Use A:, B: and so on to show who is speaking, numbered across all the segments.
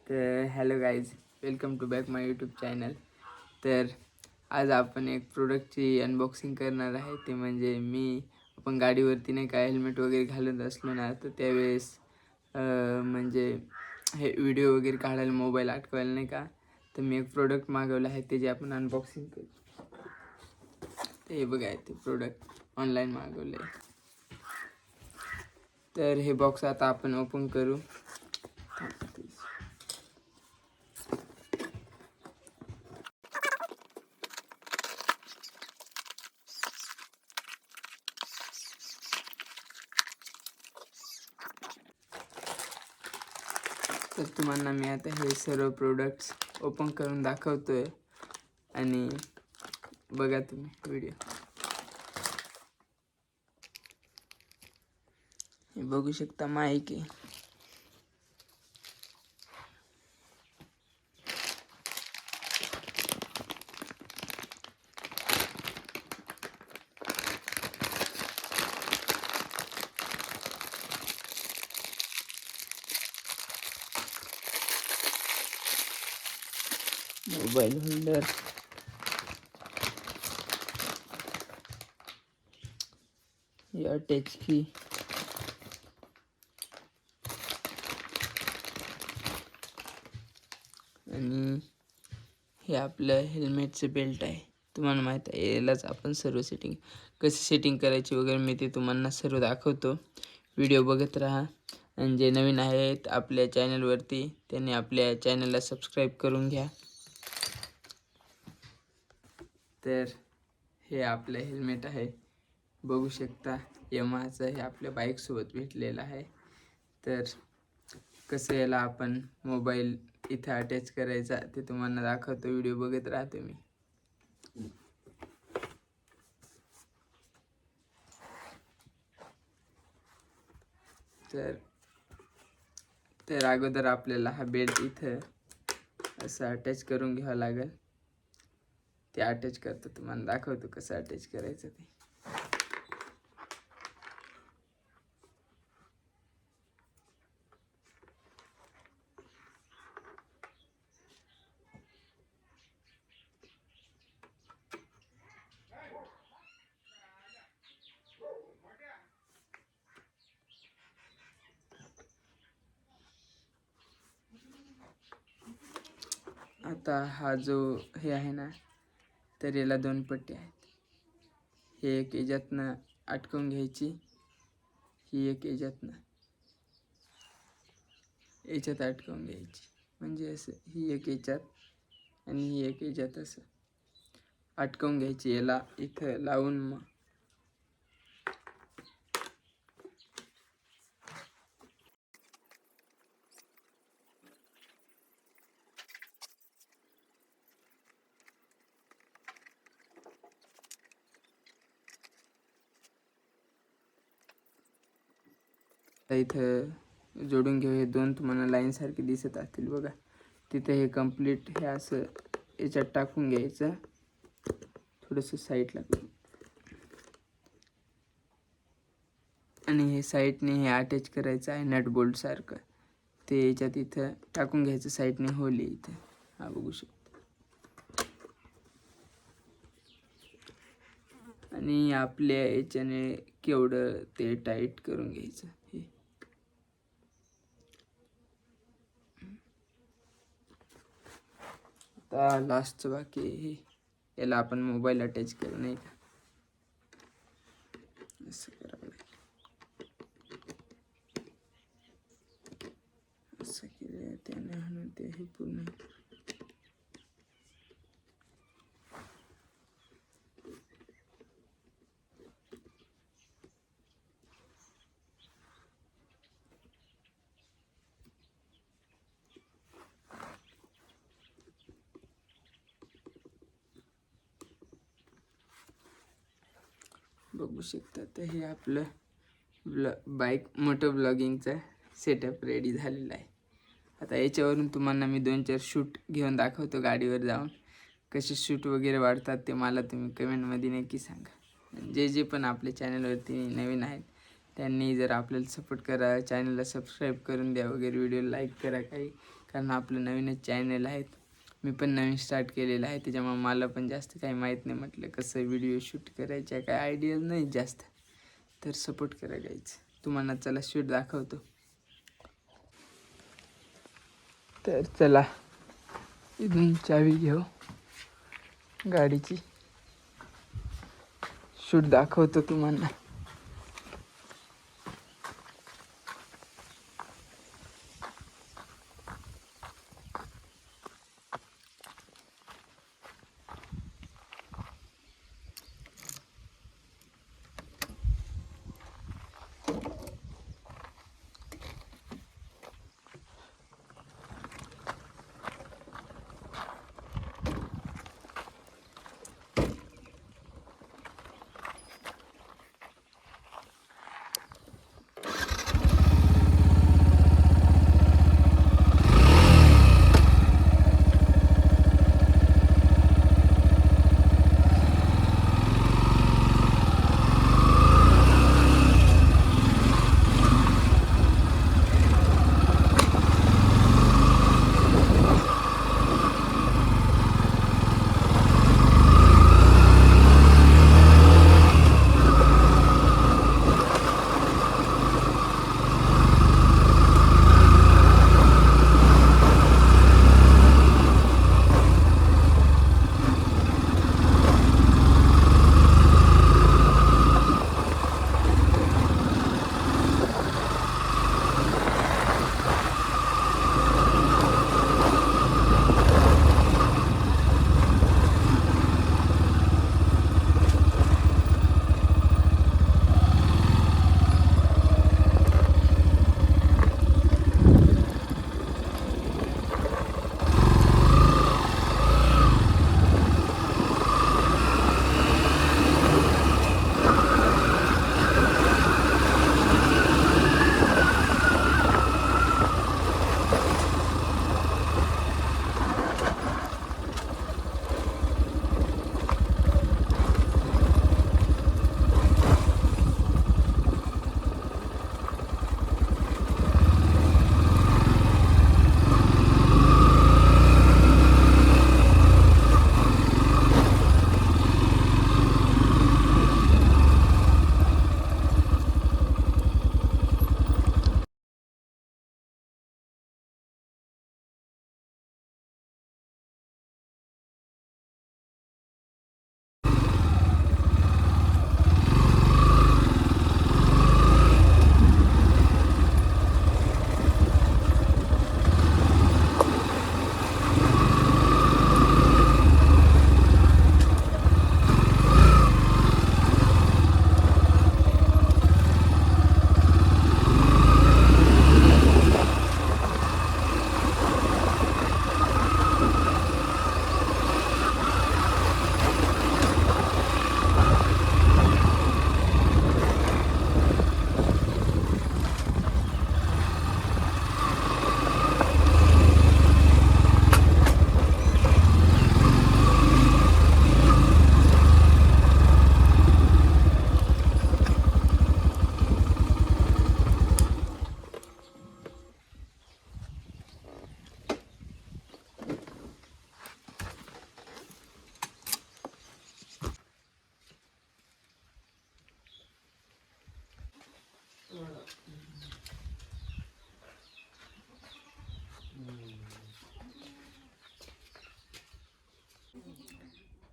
A: तर hello guys, welcome to back my YouTube channel. तर आज आपण एक प्रोडक्टची अनबॉक्सिंग करणार आहे. ते म्हणजे आपण गाडीवरती नाही का हेल्मेट वगैरे घालत असलो ना, तर त्यावेळेस म्हणजे हे व्हिडिओ वगैरे काढायला मोबाईल अटकवायला नाही का, तर मी एक प्रोडक्ट मागवलं आहे, त्याची आपण अनबॉक्सिंग करू. तर हे बघा, ते प्रोडक्ट ऑनलाईन मागवलं आहे. तर हे बॉक्स आता आपण ओपन करू. तर तुम्हाला मी आता हे सर्व प्रोडक्ट्स ओपन करून दाखवतोय आणि बघा तुम्ही व्हिडिओ. हे बघू शकता, माईक आहे. मोबाईल होल्डर, या टच की, आणि हे आपलं हेल्मेटचं बेल्ट आहे. तुम्हाला माहीत आहे, यालाच आपण सर्व कशी सेटिंग करायची वगैरे मी ते तुम्हाला सर्व दाखवतो. व्हिडिओ बघत राहा. आणि जे नवीन आहेत आपल्या चॅनलवरती त्यांनी आपल्या चॅनलला सबस्क्राईब करून घ्या. तर हे आपलं हेल्मेट आहे, बघू शकता. यमाहाचं हे आपल्या बाईकसोबत भेटलेलं आहे. तर कसं याला आपण मोबाईल इथं अटॅच करायचा ते तुम्हाला दाखवतो. व्हिडिओ बघत राहतो मी. तर अगोदर आपल्याला हा बेल्ट इथं असं अटॅच करून घ्यावं लागेल. ते अटॅच करतो, तुम्हाला दाखवतो कसं अटॅच करायचं ते. आता हा जो हे आहे ना, तर याला दोन पट्टी आहेत. हे एक याच्यातनं अटकवून घ्यायची, ही एक याच्यातनं याच्यात अटकवून घ्यायची. म्हणजे असं ही एक याच्यात आणि ही एक याच्यात असं अटकवून घ्यायची. याला इथं लावून मग इथं जोडून घेऊ. हे दोन तुम्हाला लाईनसारखे दिसत असतील बघा. तिथे हे कंप्लीट हे असं याच्यात टाकून घ्यायचं, थोडंसं साईडला. आणि हे साईडने हे अटॅच करायचं आहे नट बोल्ट सारखं. ते याच्यात इथं टाकून घ्यायचं, साईडने होल आहे इथं. हा बघू शकता. आणि आपल्या याच्याने केवढं ते टाईट करून घ्यायचं. हे आता लास्टचं बाकी हे, याला आपण मोबाईल अटॅच करू नाही का, असं करावं लागेल. असं केलं त्याने म्हणून ते हे पूर्ण बघू शकता. तर हे आपलं बाईक मोटर ब्लॉगिंगचा सेटअप रेडी झालेला आहे. आता याच्यावरून तुम्हाला मी 2-4 शूट घेऊन दाखवतो गाडीवर जाऊन. कसे शूट वगैरे वाढतात ते मला तुम्ही कमेंटमध्ये नक्की सांगा. जे पण आपल्या चॅनलवरती नवीन आहेत त्यांनी जर आपल्याला सपोर्ट करा, चॅनलला सबस्क्राईब करून द्या वगैरे, व्हिडिओ लाईक करा, कारण आपलं नवीनच चॅनल आहेत. मी पण नवीन स्टार्ट केलेलं आहे, त्याच्यामुळे मला पण जास्त काही माहीत नाही. म्हटलं कसं व्हिडिओ शूट करायच्या काय आयडिया नाही जास्त, तर सपोर्ट करा गाईज. तुम्हाला चला शूट दाखवतो. तर चला इथून चावी घेऊ गाडीची, शूट दाखवतो तुम्हाला.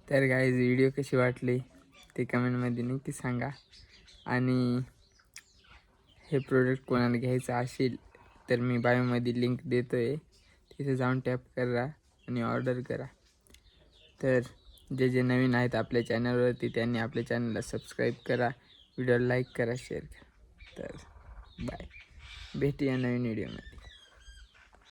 A: तर गाईज व्हिडिओ कशी वाटली ते कमेंटमध्ये नक्की सांगा. आणि हे प्रोडक्ट कोणाला घ्यायचं असेल तर मी बायोमध्ये लिंक देतो आहे, तिथे जाऊन टॅप करा आणि ऑर्डर करा. तर जे जे नवीन आहेत आपल्या चॅनलवरती त्यांनी आपल्या चॅनलला सबस्क्राईब करा, व्हिडिओला लाईक करा, शेअर करा. तर बाय, भेटूया नवीन व्हिडिओमध्ये.